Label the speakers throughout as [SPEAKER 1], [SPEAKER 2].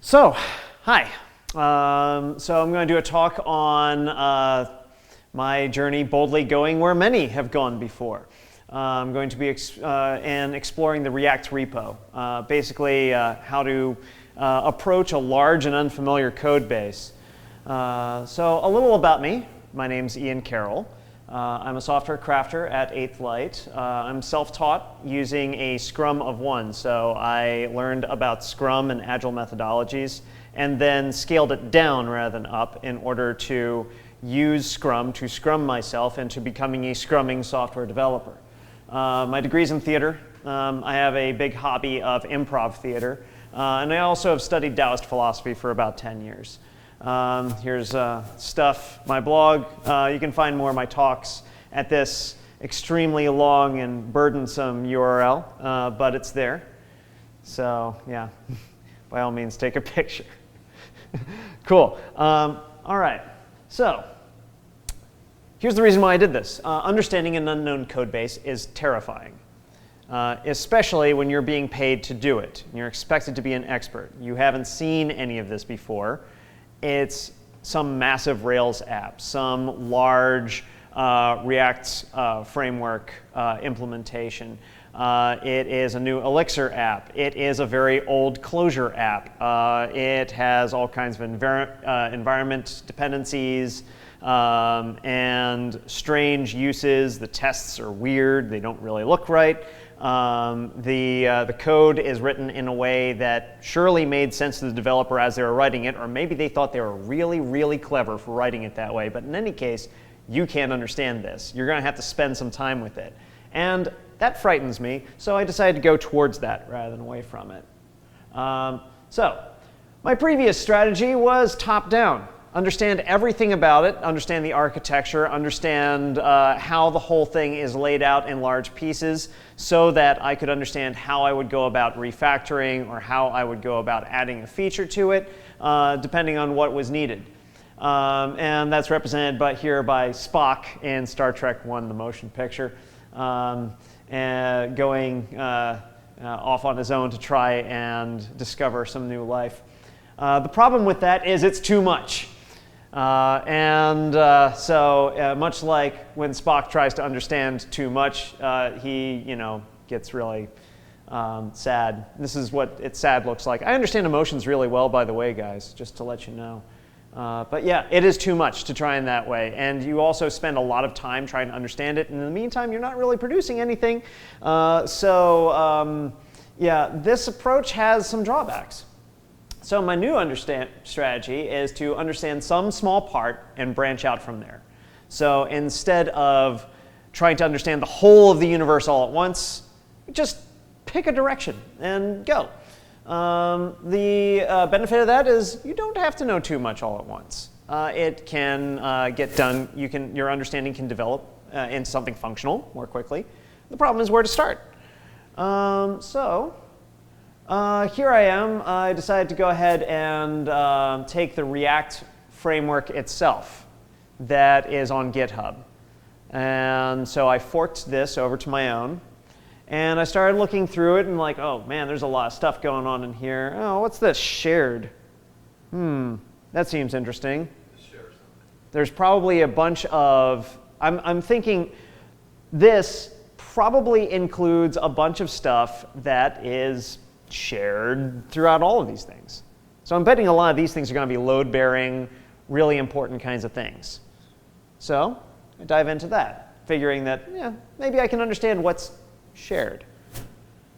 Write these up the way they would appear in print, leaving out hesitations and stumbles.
[SPEAKER 1] So, hi. So I'm going to do a talk on my journey boldly going where many have gone before. I'm going to be exploring the React repo, basically how to approach a large and unfamiliar code base. So a little about me. My name's Ian Carroll. I'm a software crafter at 8th Light. I'm self-taught using a Scrum of one. So I learned about Scrum and Agile methodologies and then scaled it down rather than up in order to use Scrum to scrum myself into becoming a scrumming software developer. My degree's in theater. I have a big hobby of improv theater. And I also have studied Taoist philosophy for about 10 years. Here's stuff, my blog. You can find more of my talks at this extremely long and burdensome URL, but it's there. So yeah, by all means, take a picture. Cool. All right. So here's the reason why I did this. Understanding an unknown code base is terrifying, especially when you're being paid to do it. You're expected to be an expert. You haven't seen any of this before. It's some massive Rails app, some large React framework implementation. It is a new Elixir app. It is a very old Clojure app. It has all kinds of environment dependencies and strange uses. The tests are weird. They don't really look right. The code is written in a way that surely made sense to the developer as they were writing it, or maybe they thought they were really, really clever for writing it that way. But in any case, you can't understand this. You're going to have to spend some time with it. And that frightens me, so I decided to go towards that rather than away from it. So my previous strategy was top-down. Understand everything about it, understand the architecture, understand how the whole thing is laid out in large pieces so that I could understand how I would go about refactoring or how I would go about adding a feature to it, depending on what was needed. And that's represented here by Spock in Star Trek I, the motion picture, and going off on his own to try and discover some new life. The problem with that is it's too much. So much like when Spock tries to understand too much, he gets really sad. This is what sad looks like. I understand emotions really well, by the way, guys, just to let you know. But yeah, it is too much to try in that way. And you also spend a lot of time trying to understand it. And in the meantime, you're not really producing anything. Yeah, this approach has some drawbacks. So my new strategy is to understand some small part and branch out from there. So instead of trying to understand the whole of the universe all at once, just pick a direction and go. The benefit of that is you don't have to know too much all at once. It can get done. Your understanding can develop into something functional more quickly. The problem is where to start. Here I am. I decided to go ahead and take the React framework itself that is on GitHub. And so I forked this over to my own. And I started looking through it and like, oh man, there's a lot of stuff going on in here. Oh, what's this? Shared. That seems interesting. There's probably a bunch of, I'm thinking this probably includes a bunch of stuff that is shared throughout all of these things. So I'm betting a lot of these things are going to be load-bearing, really important kinds of things. So I dive into that, figuring that, yeah, maybe I can understand what's shared.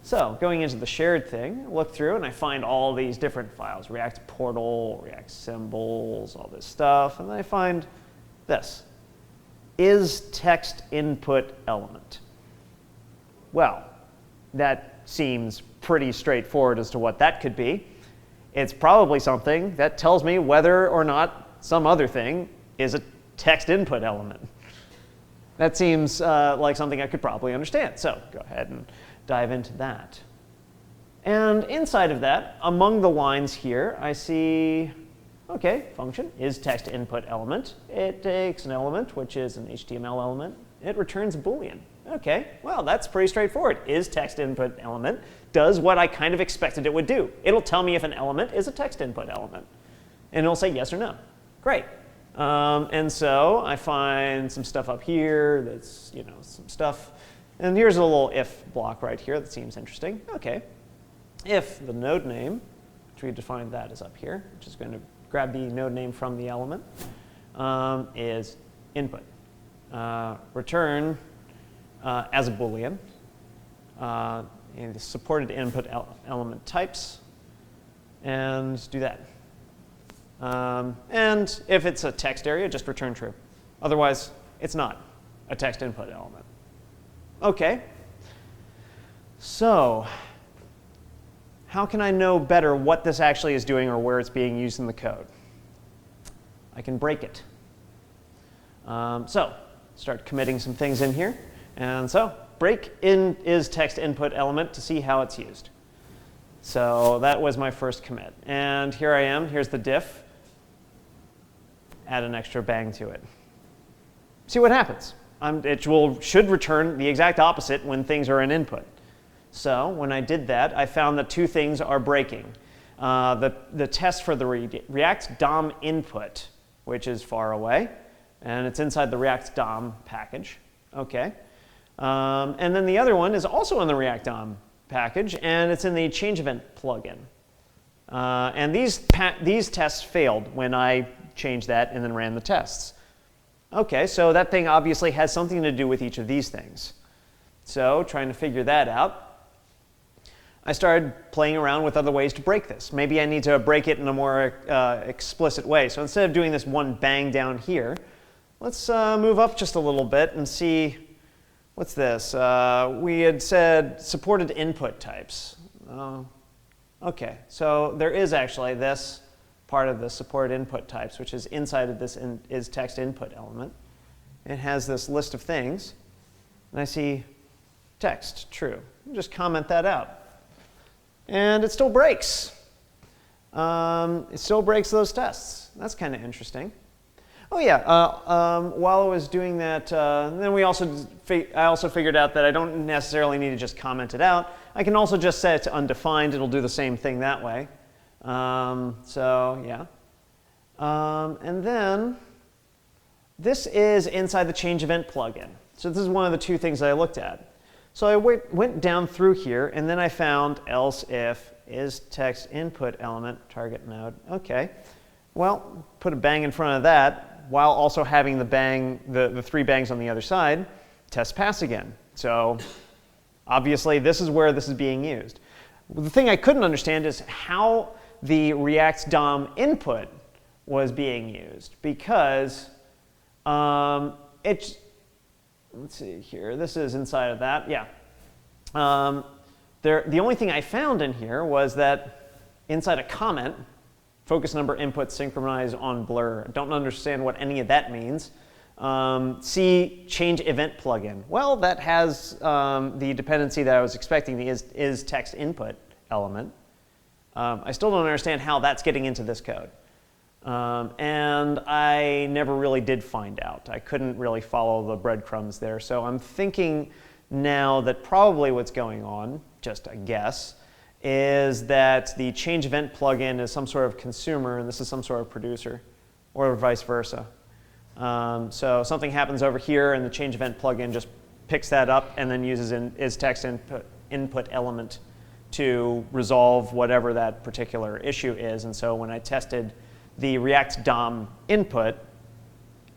[SPEAKER 1] So going into the shared thing, I look through and I find all these different files, React portal, React symbols, all this stuff, and then I find this, IsTextInputElement. Well, that seems pretty straightforward as to what that could be. It's probably something that tells me whether or not some other thing is a text input element. That seems like something I could probably understand. So go ahead and dive into that. And inside of that, among the lines here, I see, okay, function is text input element. It takes an element, which is an HTML element. It returns a Boolean. Okay, well, that's pretty straightforward. Is text input element does what I kind of expected it would do. It'll tell me if an element is a text input element. And it'll say yes or no. Great. And so I find some stuff up here that's, some stuff. And here's a little if block right here that seems interesting. OK. If the node name, which we defined that is up here, which is going to grab the node name from the element, is input. Return as a Boolean in the supported input element types, and do that. And if it's a text area, just return true. Otherwise, it's not a text input element. OK. So how can I know better what this actually is doing or where it's being used in the code? I can break it. So start committing some things in here. And so break in IsTextInputElement to see how it's used. So that was my first commit. And here I am. Here's the diff. Add an extra bang to it. See what happens. It should return the exact opposite when things are in input. So when I did that, I found that two things are breaking. The test for the ReactDomInput, which is far away, and it's inside the ReactDom package. OK. And then the other one is also in the ReactDom package, and it's in the change event plugin. And these tests failed when I changed that and then ran the tests. OK, so that thing obviously has something to do with each of these things. So trying to figure that out, I started playing around with other ways to break this. Maybe I need to break it in a more explicit way. So instead of doing this one bang down here, let's move up just a little bit and see, what's this? We had said supported input types. OK, so there is actually this part of the supported input types, which is inside of this IsTextInputElement. It has this list of things. And I see text, true. Just comment that out. And it still breaks. It still breaks those tests. That's kind of interesting. Oh yeah, while I was doing that, then I also figured out that I don't necessarily need to just comment it out. I can also just set it to undefined. It'll do the same thing that way. So yeah. And then this is inside the change event plugin. So this is one of the two things I looked at. So I went down through here, and then I found else if IsTextInputElement target node. OK. Well, put a bang in front of that, while also having the three bangs on the other side. Test pass again. So obviously, this is where this is being used. The thing I couldn't understand is how the ReactDomInput was being used, because let's see here. This is inside of that. Yeah. The only thing I found in here was that inside a comment, focus number input synchronize on blur. Don't understand what any of that means. See change event plugin. Well, that has the dependency that I was expecting, the IsTextInputElement. I still don't understand how that's getting into this code. And I never really did find out. I couldn't really follow the breadcrumbs there. So I'm thinking now that probably what's going on, just a guess, is that the change event plugin is some sort of consumer and this is some sort of producer, or vice versa. So something happens over here and the change event plugin just picks that up and then uses IsTextInputElement to resolve whatever that particular issue is. And so when I tested the ReactDomInput,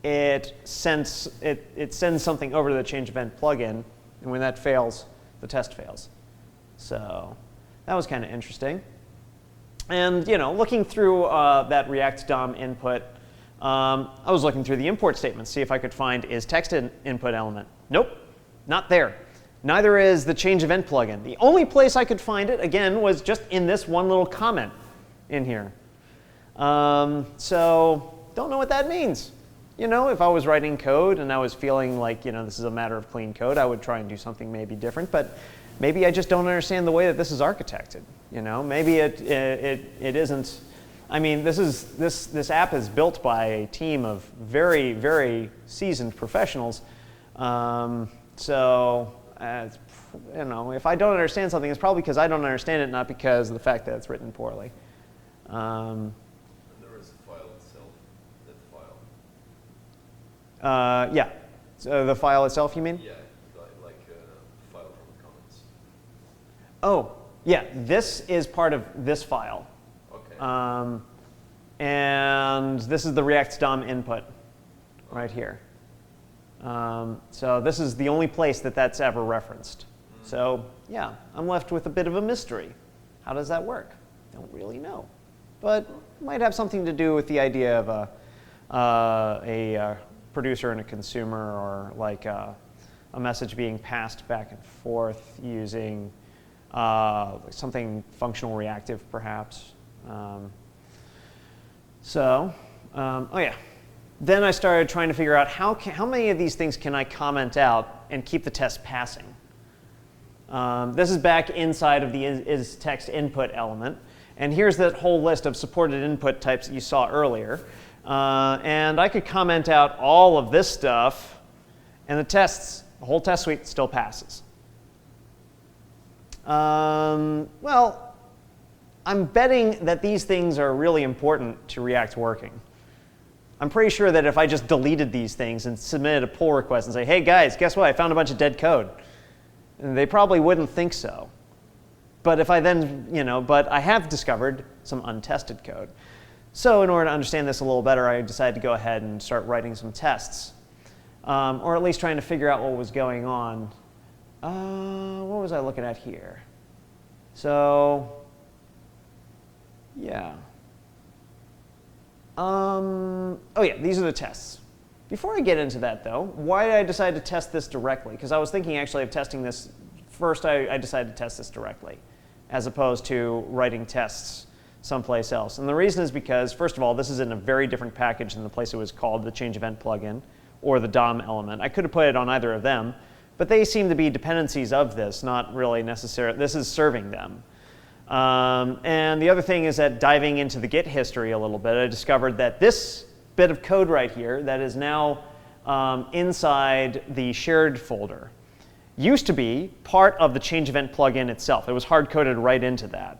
[SPEAKER 1] it sends something over to the change event plugin, and when that fails, the test fails. So that was kind of interesting. And looking through that ReactDomInput, I was looking through the import statements, see if I could find IsTextInputElement. Nope, not there. Neither is the change event plugin. The only place I could find it, again, was just in this one little comment in here. So don't know what that means. If I was writing code and I was feeling like, this is a matter of clean code, I would try and do something maybe different. But maybe I just don't understand the way that this is architected. Maybe it isn't. I mean, this app is built by a team of very, very seasoned professionals. So it's if I don't understand something, it's probably because I don't understand it, not because of the fact that it's written poorly.
[SPEAKER 2] And there is a file itself, that file.
[SPEAKER 1] Yeah. So the file itself, you mean?
[SPEAKER 2] Yeah, like a file from the comments.
[SPEAKER 1] Oh, yeah. This is part of this file.
[SPEAKER 2] Okay.
[SPEAKER 1] And this is the react.DOM.input right here. So this is the only place that that's ever referenced. So yeah, I'm left with a bit of a mystery. How does that work? Don't really know. But it might have something to do with the idea of a producer and a consumer, or like a message being passed back and forth using something functional reactive, perhaps. Oh yeah. Then I started trying to figure out how many of these things can I comment out and keep the test passing. This is back inside of the IsTextInputElement. And here's that whole list of supported input types that you saw earlier. And I could comment out all of this stuff, and the whole test suite still passes. Well, I'm betting that these things are really important to React working. I'm pretty sure that if I just deleted these things and submitted a pull request and say, hey guys, guess what? I found a bunch of dead code. And they probably wouldn't think so. But if I then, but I have discovered some untested code. So in order to understand this a little better, I decided to go ahead and start writing some tests. Or at least trying to figure out what was going on. What was I looking at here? So, yeah. Oh yeah, these are the tests. Before I get into that though, why did I decide to test this directly? Because I was thinking actually of testing this, first I decided to test this directly, as opposed to writing tests someplace else. And the reason is because, first of all, this is in a very different package than the place it was called, the change event plugin, or the DOM element. I could have put it on either of them, but they seem to be dependencies of this, not really necessarily, this is serving them. And the other thing is that diving into the Git history a little bit, I discovered that this bit of code right here that is now inside the shared folder used to be part of the change event plugin itself. It was hard-coded right into that.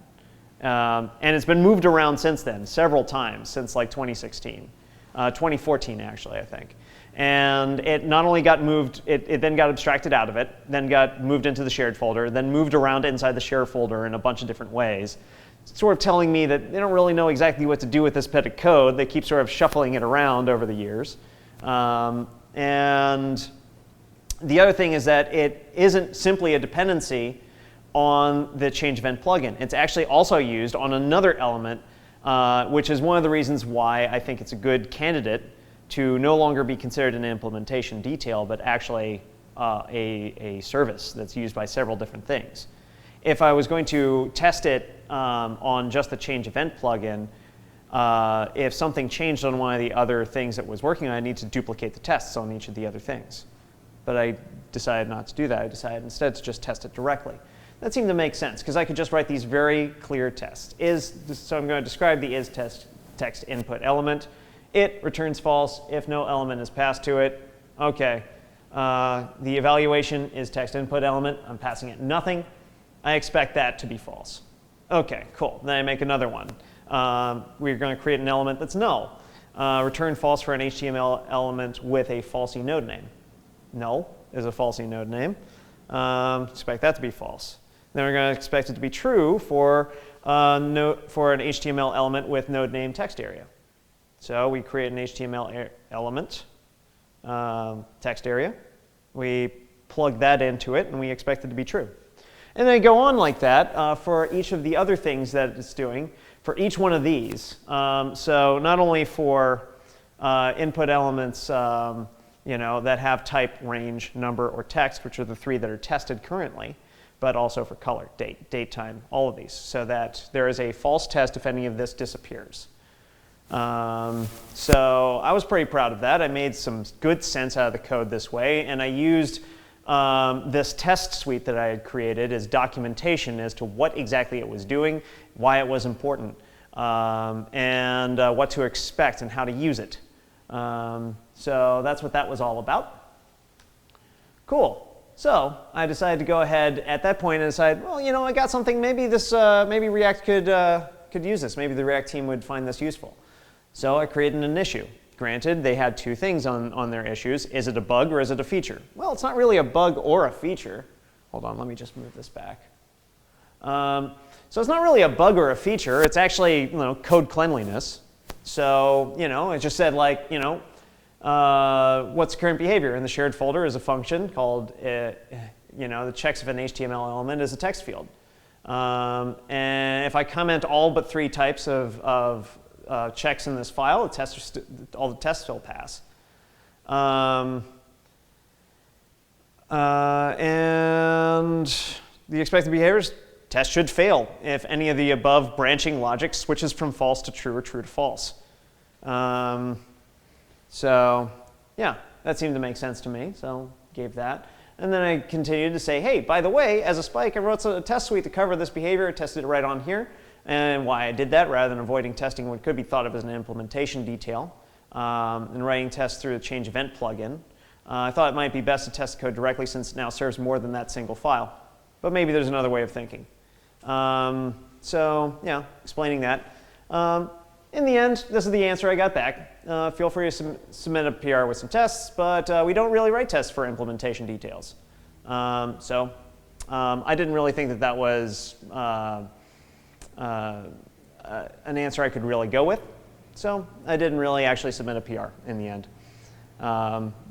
[SPEAKER 1] And it's been moved around since then, several times, since like 2016. 2014, actually, I think. And it not only got moved, it then got abstracted out of it, then got moved into the shared folder, then moved around inside the shared folder in a bunch of different ways, sort of telling me that they don't really know exactly what to do with this bit of code. They keep sort of shuffling it around over the years. And the other thing is that it isn't simply a dependency on the change event plugin. It's actually also used on another element, which is one of the reasons why I think it's a good candidate to no longer be considered an implementation detail, but actually a service that's used by several different things. If I was going to test it on just the change event plugin, if something changed on one of the other things that was working on, I need to duplicate the tests on each of the other things. But I decided not to do that. I decided instead to just test it directly. That seemed to make sense, because I could just write these very clear tests. So I'm going to describe the IsTextInputElement. It returns false if no element is passed to it. OK. The evaluation is IsTextInputElement. I'm passing it nothing. I expect that to be false. OK, cool. Then I make another one. We're going to create an element that's null. Return false for an HTML element with a falsy node name. Null is a falsy node name. Expect that to be false. Then we're going to expect it to be true for an HTML element with node name text area. So we create an HTML element, text area. We plug that into it, and we expect it to be true. And then go on like that for each of the other things that it's doing for each one of these. So not only for input elements that have type, range, number, or text, which are the three that are tested currently, but also for color, date, time, all of these, so that there is a false test if any of this disappears. So I was pretty proud of that. I made some good sense out of the code this way, and I used this test suite that I had created as documentation as to what exactly it was doing, why it was important, and what to expect and how to use it. So that's what that was all about. Cool. So I decided to go ahead at that point and decide, well, you know, I got something. Maybe this, maybe React could use this. Maybe the React team would find this useful. So I created an issue. Granted, they had two things on their issues. Is it a bug or is it a feature? Well, it's not really a bug or a feature. Hold on, let me just move this back. So it's not really a bug or a feature. It's actually, you know, code cleanliness. So, you know, it just said like, you know, what's current behavior? In the shared folder is a function called, you know, the checks if an HTML element is a text field. And if I comment all but 3 types of checks in this file, all the tests will pass. And the expected behaviors, test should fail if any of the above branching logic switches from false to true or true to false. So yeah, that seemed to make sense to me, so gave that. And then I continued to say, hey, by the way, as a spike, I wrote a test suite to cover this behavior. I tested it right on here. And why I did that, rather than avoiding testing what could be thought of as an implementation detail and writing tests through the change event plugin, I thought it might be best to test the code directly since it now serves more than that single file. But maybe there's another way of thinking. So yeah, explaining that. In the end, this is the answer I got back. Feel free to submit a PR with some tests, but we don't really write tests for implementation details. So I didn't really think that that was an answer I could really go with. So I didn't really actually submit a PR in the end.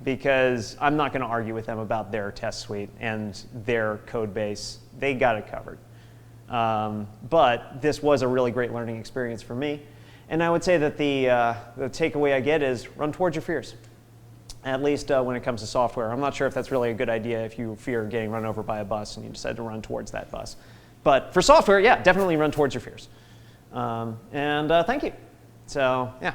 [SPEAKER 1] Because I'm not going to argue with them about their test suite and their code base. They got it covered. But this was a really great learning experience for me. And I would say that the takeaway I get is run towards your fears, at least when it comes to software. I'm not sure if that's really a good idea if you fear getting run over by a bus and you decide to run towards that bus. But for software, yeah, definitely run towards your fears. And thank you. So yeah.